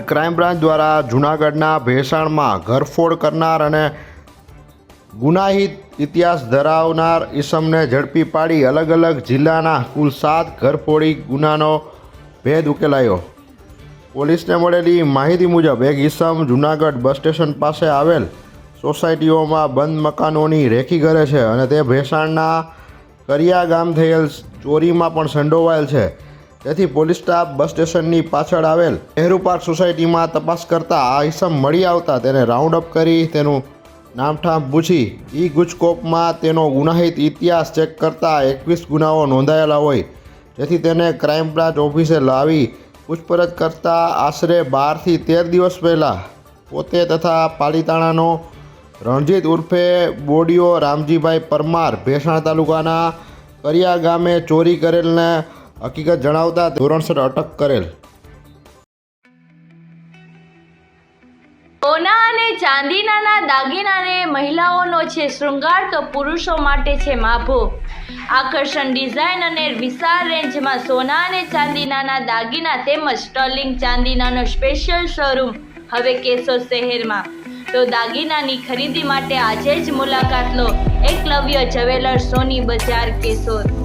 Crime branch દ્વારા જૂનાગઢના ભેસાણમાં ઘરફોડ કરનાર અને ગુનાહિત ઇતિહાસ ધરાવનાર ઈસમને ઝડપી પાડી અલગ અલગ જિલ્લાના કુલ 7 ઘરફોડી ગુનાનો ભેદ ઉકેલાયો. પોલીસને મળેલી માહિતી મુજબ એક ઈસમ જૂનાગઢ બસ સ્ટેશન પાસે આવેલ સોસાયટીઓમાં બંધ મકાનોની રેકી કરે છે અને તે ભેસાણના કરિયા ગામ થયેલ ચોરીમાં પણ સંડોવાયેલ છે. તેથી પોલીસ સ્ટાફ બસ સ્ટેશનની પાછળ આવેલ નહેરુ પાર્ક સોસાયટીમાં તપાસ કરતા આ ઈસમ મળી આવતા તેને રાઉન્ડ અપ કરી તેનું નામઠામ પૂછી ગુજકોપમાં તેનો ગુનાહિત ઇતિહાસ ચેક કરતા 21 ગુનાઓ નોંધાયેલા હોય, જેથી તેને ક્રાઇમ બ્રાન્ચ ઓફિસે લાવી પૂછપરછ કરતા આશરે 12 થી 13 દિવસ પહેલાં પોતે તથા પાલીતાણાનો રણજીત ઉર્ફે બોડિયો રામજીભાઈ પરમાર ભેસાણ તાલુકાના કરિયા ગામે ચોરી કરેલને હકીકત જણાવતા ધોરણસર અટક કરેલ. સોના અને ચાંદીના દાગીનાને મહિલાઓનો છે શૃંગાર તો પુરુષો માટે છે માભો. આકર્ષણ ડિઝાઇન અને વિશાળ રેન્જમાં સોના અને ચાંદીના દાગીના તેમજ સ્ટર્લિંગ ચાંદીનાનો સ્પેશિયલ શોરૂમ હવે કેશોદ શહેરમાં. તો દાગીનાની ખરીદી માટે આજે જ મુલાકાત લો એકલવ્ય જ્વેલર્સ સોની બજાર કેશોદ.